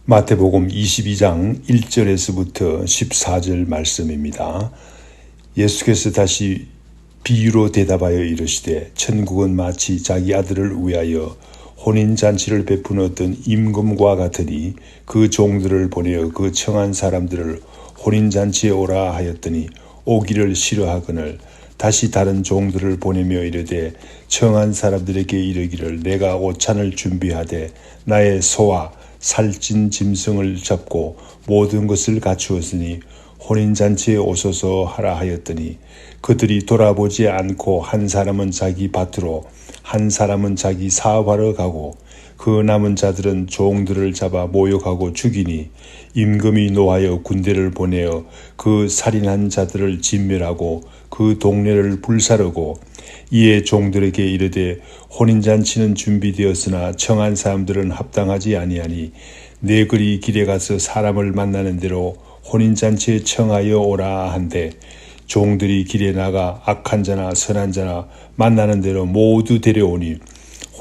마태복음 22장 1절에서부터 14절 말씀입니다. 예수께서 다시 비유로 대답하여 이르시되 천국은 마치 자기 아들을 위하여 혼인잔치를 베푼 어떤 임금과 같으니 그 종들을 보내어 그 청한 사람들을 혼인잔치에 오라 하였더니 오기를 싫어하거늘 다시 다른 종들을 보내며 이르되 청한 사람들에게 이르기를 내가 오찬을 준비하되 나의 소와 살찐 짐승을 잡고 모든 것을 갖추었으니 혼인잔치에 오소서 하라 하였더니 그들이 돌아보지 않고 한 사람은 자기 밭으로 한 사람은 자기 사업하러 가고 그 남은 자들은 종들을 잡아 모욕하고 죽이니 임금이 노하여 군대를 보내어 그 살인한 자들을 진멸하고 그 동네를 불사르고 이에 종들에게 이르되 혼인잔치는 준비되었으나 청한 사람들은 합당하지 아니하니 네거리 길에 가서 사람을 만나는 대로 혼인잔치에 청하여 오라 한데 종들이 길에 나가 악한 자나 선한 자나 만나는 대로 모두 데려오니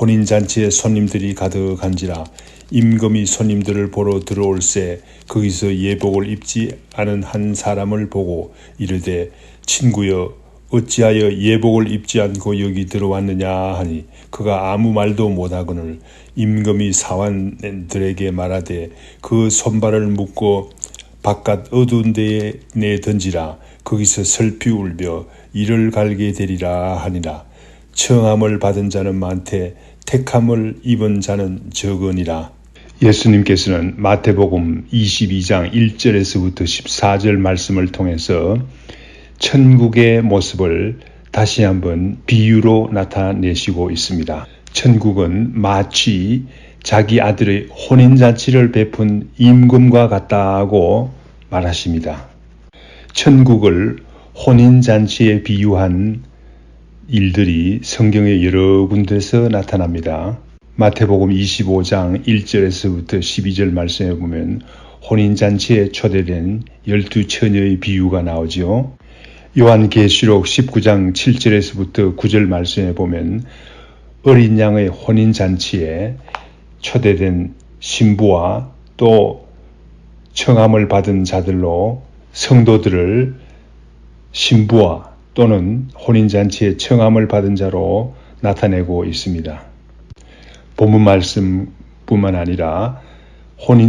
혼인잔치에 손님들이 가득한지라 임금이 손님들을 보러 들어올새 거기서 예복을 입지 않은 한 사람을 보고 이르되 친구여 어찌하여 예복을 입지 않고 여기 들어왔느냐 하니 그가 아무 말도 못하거늘 임금이 사환들에게 말하되 그 손발을 묶고 바깥 어두운 데에 내 던지라 거기서 슬피 울며 이를 갈게 되리라 하니라. 청함을 받은 자는 많되 택함을 입은 자는 적으니라. 예수님께서는 마태복음 22장 1절에서부터 14절 말씀을 통해서 천국의 모습을 다시 한번 비유로 나타내시고 있습니다. 천국은 마치 자기 아들의 혼인잔치를 베푼 임금과 같다고 말하십니다. 천국을 혼인잔치에 비유한 일들이 성경의 여러 군데서 나타납니다. 마태복음 25장 1절에서부터 12절 말씀에 보면 혼인잔치에 초대된 12처녀의 비유가 나오지요. 요한계시록 19장 7절에서부터 9절 말씀에 보면 어린 양의 혼인잔치에 초대된 신부와 또 청함을 받은 자들로 성도들을 신부와 또는 혼인잔치에 청함을 받은 자로 나타내고 있습니다. 본문 말씀뿐만 아니라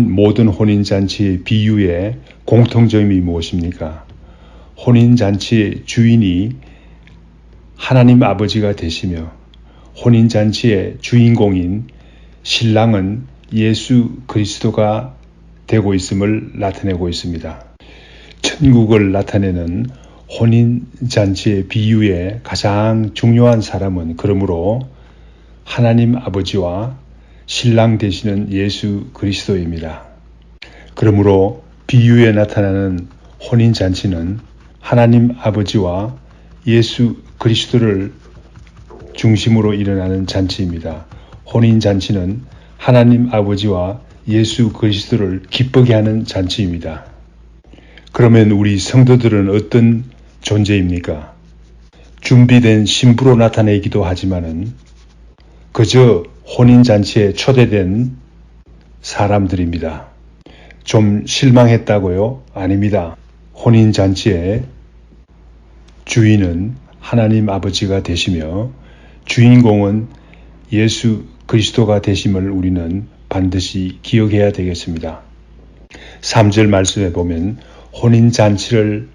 모든 혼인잔치의 비유의 공통점이 무엇입니까? 혼인잔치의 주인이 하나님 아버지가 되시며 혼인잔치의 주인공인 신랑은 예수 그리스도가 되고 있음을 나타내고 있습니다. 천국을 나타내는 혼인잔치의 비유의 가장 중요한 사람은 그러므로 하나님 아버지와 신랑 되시는 예수 그리스도입니다. 그러므로 비유에 나타나는 혼인잔치는 하나님 아버지와 예수 그리스도를 중심으로 일어나는 잔치입니다. 혼인잔치는 하나님 아버지와 예수 그리스도를 기쁘게 하는 잔치입니다. 그러면 우리 성도들은 어떤 존재입니까? 준비된 신부로 나타내기도 하지만은 그저 혼인잔치에 초대된 사람들입니다. 좀 실망했다고요? 아닙니다. 혼인잔치의 주인은 하나님 아버지가 되시며 주인공은 예수 그리스도가 되심을 우리는 반드시 기억해야 되겠습니다. 3절 말씀에 보면 혼인잔치를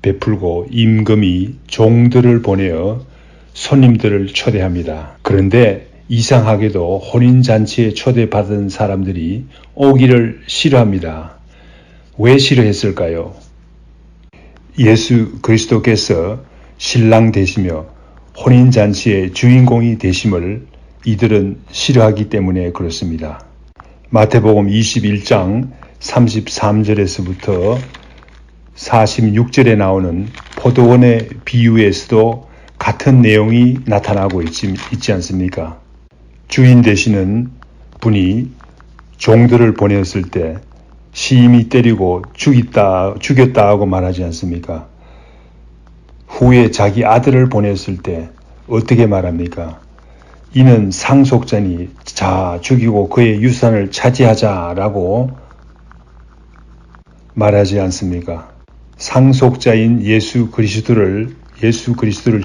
베풀고 임금이 종들을 보내어 손님들을 초대합니다. 그런데 이상하게도 혼인잔치에 초대받은 사람들이 오기를 싫어합니다. 왜 싫어했을까요? 예수 그리스도께서 신랑 되시며 혼인잔치의 주인공이 되심을 이들은 싫어하기 때문에 그렇습니다. 마태복음 21장 33절에서부터 46절에 나오는 포도원의 비유에서도 같은 내용이 나타나고 있지 않습니까? 주인 되시는 분이 종들을 보냈을 때 심히 때리고 죽였다 하고 말하지 않습니까? 후에 자기 아들을 보냈을 때 어떻게 말합니까? 이는 상속자니 자 죽이고 그의 유산을 차지하자라고 말하지 않습니까? 상속자인 예수 그리스도를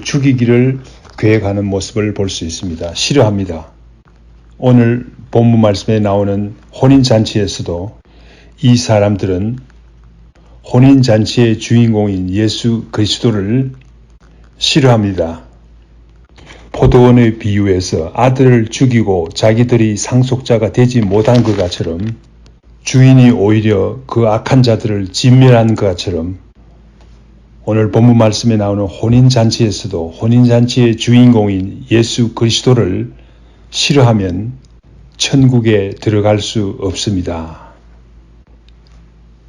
죽이기를 계획하는 모습을 볼 수 있습니다. 싫어합니다. 오늘 본문 말씀에 나오는 혼인잔치에서도 이 사람들은 혼인잔치의 주인공인 예수 그리스도를 싫어합니다. 포도원의 비유에서 아들을 죽이고 자기들이 상속자가 되지 못한 것처럼 주인이 오히려 그 악한 자들을 진멸한 것처럼 오늘 본문 말씀에 나오는 혼인잔치에서도 혼인잔치의 주인공인 예수 그리스도를 싫어하면 천국에 들어갈 수 없습니다.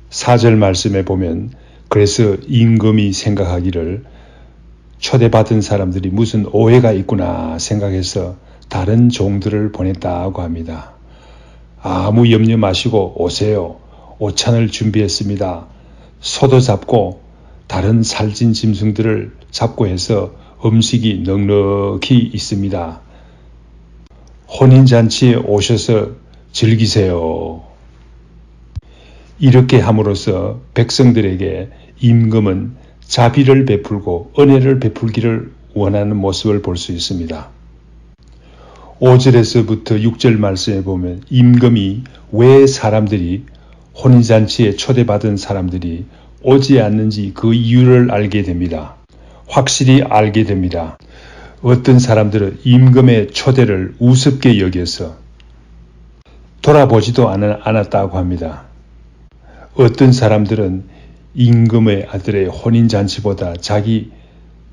4절 말씀에 보면 그래서 임금이 생각하기를 초대받은 사람들이 무슨 오해가 있구나 생각해서 다른 종들을 보냈다고 합니다. 아무 염려 마시고 오세요. 오찬을 준비했습니다. 소도 잡고 다른 살찐 짐승들을 잡고 해서 음식이 넉넉히 있습니다. 혼인잔치에 오셔서 즐기세요. 이렇게 함으로써 백성들에게 임금은 자비를 베풀고 은혜를 베풀기를 원하는 모습을 볼 수 있습니다. 5절에서부터 6절 말씀에 보면 임금이 왜 사람들이 혼인잔치에 초대받은 사람들이 오지 않는지 그 이유를 알게 됩니다. 확실히 알게 됩니다. 어떤 사람들은 임금의 초대를 우습게 여겨서 돌아보지도 않았다고 합니다. 어떤 사람들은 임금의 아들의 혼인잔치보다 자기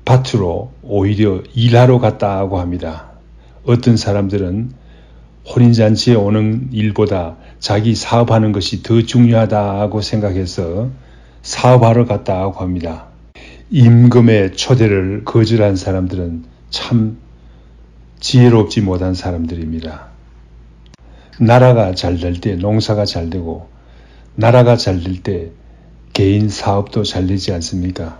밭으로 오히려 일하러 갔다고 합니다. 어떤 사람들은 혼인잔치에 오는 일보다 자기 사업하는 것이 더 중요하다고 생각해서 사업하러 갔다고 합니다. 임금의 초대를 거절한 사람들은 참 지혜롭지 못한 사람들입니다. 나라가 잘 될 때 농사가 잘 되고 나라가 잘 될 때 개인 사업도 잘 되지 않습니까?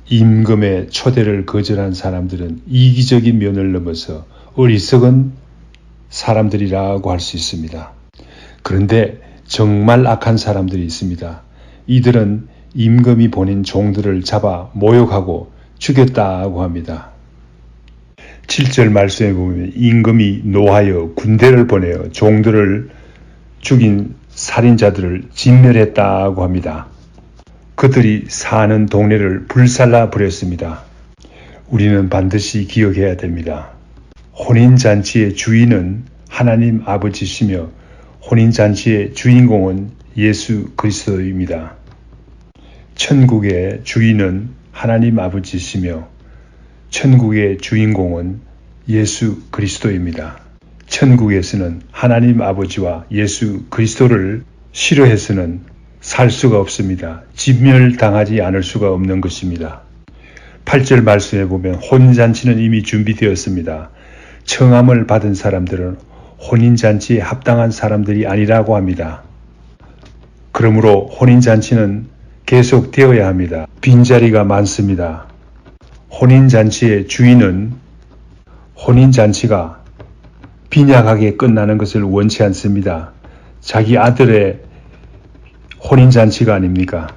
임금의 초대를 거절한 사람들은 이기적인 면을 넘어서 어리석은 사람들이라고 할 수 있습니다. 그런데 정말 악한 사람들이 있습니다. 이들은 임금이 보낸 종들을 잡아 모욕하고 죽였다고 합니다. 7절 말씀에 보면 임금이 노하여 군대를 보내어 종들을 죽인 살인자들을 진멸했다고 합니다. 그들이 사는 동네를 불살라 버렸습니다. 우리는 반드시 기억해야 됩니다. 혼인잔치의 주인은 하나님 아버지시며 혼인잔치의 주인공은 예수 그리스도입니다. 천국의 주인은 하나님 아버지시며 천국의 주인공은 예수 그리스도입니다. 천국에서는 하나님 아버지와 예수 그리스도를 싫어해서는 살 수가 없습니다. 진멸당하지 않을 수가 없는 것입니다. 8절 말씀에 보면 혼인잔치는 이미 준비되었습니다. 청함을 받은 사람들은 혼인잔치에 합당한 사람들이 아니라고 합니다. 그러므로 혼인잔치는 계속되어야 합니다. 빈자리가 많습니다. 혼인잔치의 주인은 혼인잔치가 빈약하게 끝나는 것을 원치 않습니다. 자기 아들의 혼인잔치가 아닙니까?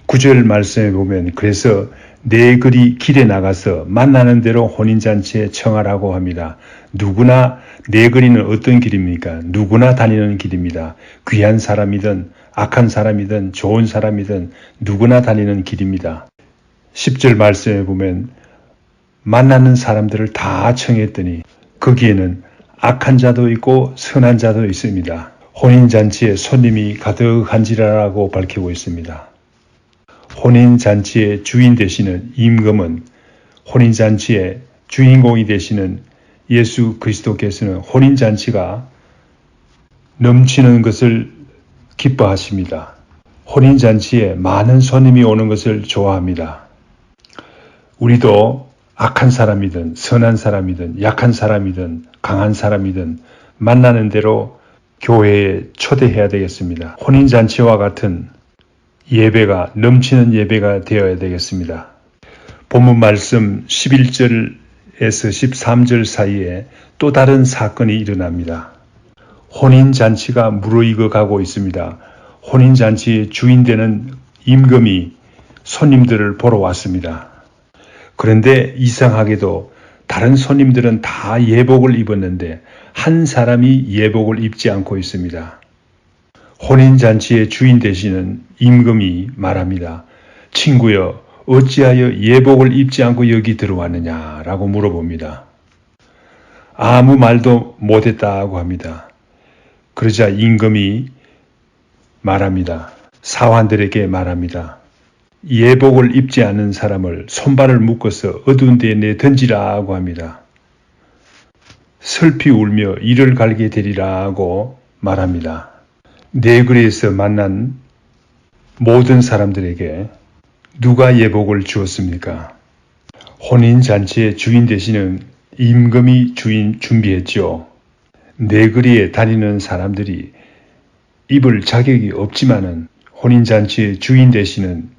9절 말씀에 보면 그래서 네 글이 길에 나가서 만나는 대로 혼인잔치에 청하라고 합니다. 누구나 네 글이는 어떤 길입니까? 누구나 다니는 길입니다. 귀한 사람이든 악한 사람이든 좋은 사람이든 누구나 다니는 길입니다. 10절 말씀에 보면 만나는 사람들을 다 청했더니 거기에는 악한 자도 있고 선한 자도 있습니다. 혼인잔치에 손님이 가득한지라고 밝히고 있습니다. 혼인잔치의 주인 되시는 임금은 혼인잔치의 주인공이 되시는 예수 그리스도께서는 혼인잔치가 넘치는 것을 기뻐하십니다. 혼인잔치에 많은 손님이 오는 것을 좋아합니다. 우리도 악한 사람이든 선한 사람이든 약한 사람이든 강한 사람이든 만나는 대로 교회에 초대해야 되겠습니다. 혼인잔치와 같은 예배가 넘치는 예배가 되어야 되겠습니다. 본문 말씀 11절에서 13절 사이에 또 다른 사건이 일어납니다. 혼인잔치가 무르익어 가고 있습니다. 혼인잔치의 주인 되는 임금이 손님들을 보러 왔습니다. 그런데 이상하게도 다른 손님들은 다 예복을 입었는데 한 사람이 예복을 입지 않고 있습니다. 혼인잔치의 주인 되시는 임금이 말합니다. 친구여, 어찌하여 예복을 입지 않고 여기 들어왔느냐라고 물어봅니다. 아무 말도 못했다고 합니다. 그러자 임금이 말합니다. 사환들에게 말합니다. 예복을 입지 않은 사람을 손발을 묶어서 어두운 데에 내던지라고 합니다. 슬피 울며 이를 갈게 되리라고 말합니다. 네거리에서 만난 모든 사람들에게 누가 예복을 주었습니까? 혼인잔치의 주인 되시는 임금이 준비했죠. 네거리에 다니는 사람들이 입을 자격이 없지만은 혼인잔치의 주인 되시는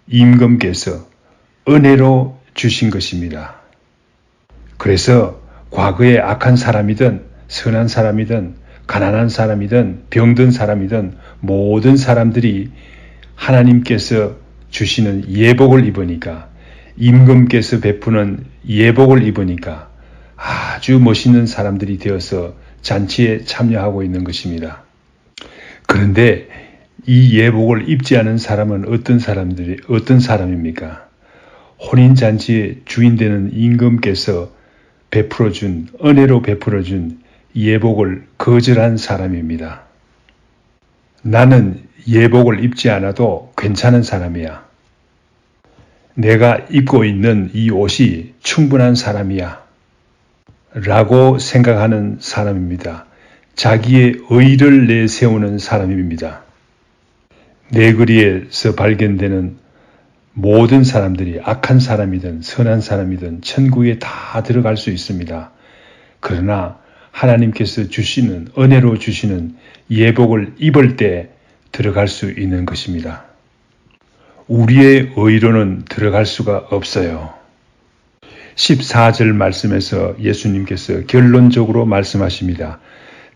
임금께서 은혜로 주신 것입니다. 그래서 과거에 악한 사람이든 선한 사람이든 가난한 사람이든 병든 사람이든 모든 사람들이 하나님께서 주시는 예복을 입으니까 임금께서 베푸는 예복을 입으니까 아주 멋있는 사람들이 되어서 잔치에 참여하고 있는 것입니다. 그런데 이 예복을 입지 않은 사람은 어떤 사람입니까? 혼인잔치의 주인 되는 임금께서 은혜로 베풀어준 예복을 거절한 사람입니다. 나는 예복을 입지 않아도 괜찮은 사람이야. 내가 입고 있는 이 옷이 충분한 사람이야. 라고 생각하는 사람입니다. 자기의 의를 내세우는 사람입니다. 네거리에서 발견되는 모든 사람들이 악한 사람이든 선한 사람이든 천국에 다 들어갈 수 있습니다. 그러나 하나님께서 주시는 은혜로 주시는 예복을 입을 때 들어갈 수 있는 것입니다. 우리의 의로는 들어갈 수가 없어요. 14절 말씀에서 예수님께서 결론적으로 말씀하십니다.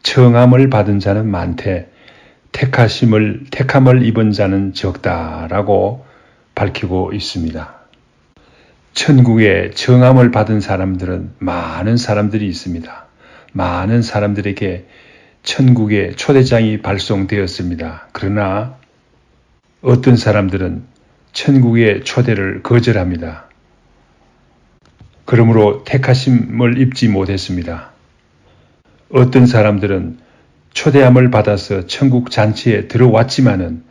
청함을 받은 자는 많되 택함을 입은 자는 적다라고 밝히고 있습니다. 천국에 청함을 받은 사람들은 많은 사람들이 있습니다. 많은 사람들에게 천국의 초대장이 발송되었습니다. 그러나 어떤 사람들은 천국의 초대를 거절합니다. 그러므로 택하심을 입지 못했습니다. 어떤 사람들은 초대함을 받아서 천국 잔치에 들어왔지만은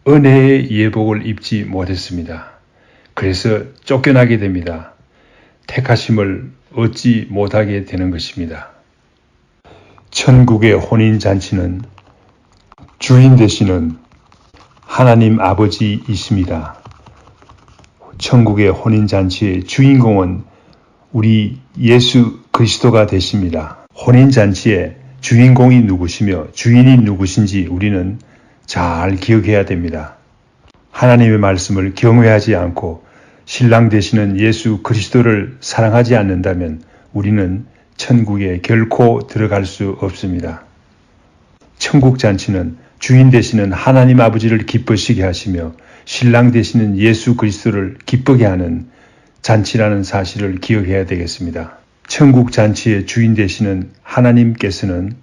은혜의 예복을 입지 못했습니다. 그래서 쫓겨나게 됩니다. 택하심을 얻지 못하게 되는 것입니다. 천국의 혼인잔치는 주인 되시는 하나님 아버지이십니다. 천국의 혼인잔치의 주인공은 우리 예수 그리스도가 되십니다. 혼인잔치의 주인공이 누구시며 주인이 누구신지 우리는 잘 기억해야 됩니다. 하나님의 말씀을 경외하지 않고 신랑 되시는 예수 그리스도를 사랑하지 않는다면 우리는 천국에 결코 들어갈 수 없습니다. 천국 잔치는 주인 되시는 하나님 아버지를 기쁘시게 하시며 신랑 되시는 예수 그리스도를 기쁘게 하는 잔치라는 사실을 기억해야 되겠습니다. 천국 잔치의 주인 되시는 하나님께서는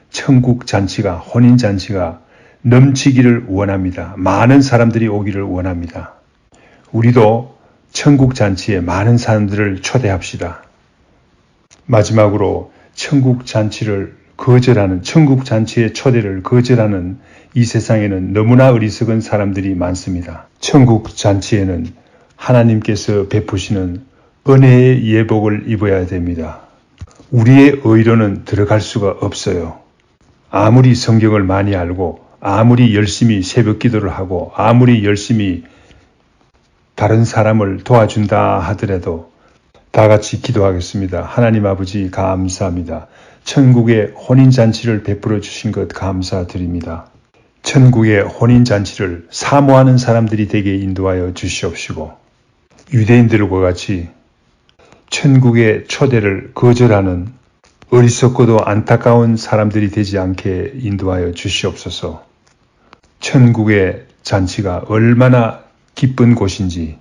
천국 잔치가, 혼인 잔치가 넘치기를 원합니다. 많은 사람들이 오기를 원합니다. 우리도 천국 잔치에 많은 사람들을 초대합시다. 마지막으로 천국 잔치의 초대를 거절하는 이 세상에는 너무나 어리석은 사람들이 많습니다. 천국 잔치에는 하나님께서 베푸시는 은혜의 예복을 입어야 됩니다. 우리의 의로는 들어갈 수가 없어요. 아무리 성경을 많이 알고 아무리 열심히 새벽 기도를 하고 아무리 열심히 다른 사람을 도와준다 하더라도 다 같이 기도하겠습니다. 하나님 아버지 감사합니다. 천국의 혼인잔치를 베풀어 주신 것 감사드립니다. 천국의 혼인잔치를 사모하는 사람들이 되게 인도하여 주시옵시고 유대인들과 같이 천국의 초대를 거절하는 어리석고도 안타까운 사람들이 되지 않게 인도하여 주시옵소서. 천국의 잔치가 얼마나 기쁜 곳인지,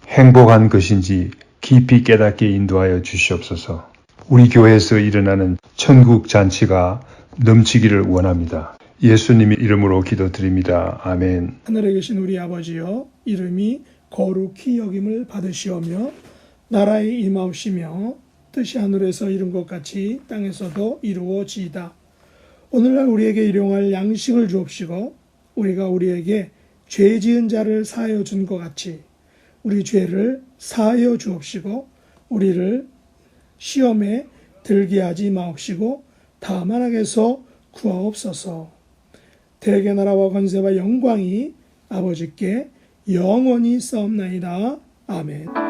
행복한 것인지 깊이 깨닫게 인도하여 주시옵소서. 우리 교회에서 일어나는 천국 잔치가 넘치기를 원합니다. 예수님의 이름으로 기도드립니다. 아멘. 하늘에 계신 우리 아버지여, 이름이 거룩히 여김을 받으시오며 나라에 임하옵시며 뜻이 하늘에서 이룬 것 같이 땅에서도 이루어지이다. 오늘날 우리에게 일용할 양식을 주옵시고 우리가 우리에게 죄 지은 자를 사하여 준 것 같이 우리 죄를 사하여 주옵시고 우리를 시험에 들게 하지 마옵시고 다만 악에서 구하옵소서. 대개 나라와 권세와 영광이 아버지께 영원히 싸움나이다. 아멘.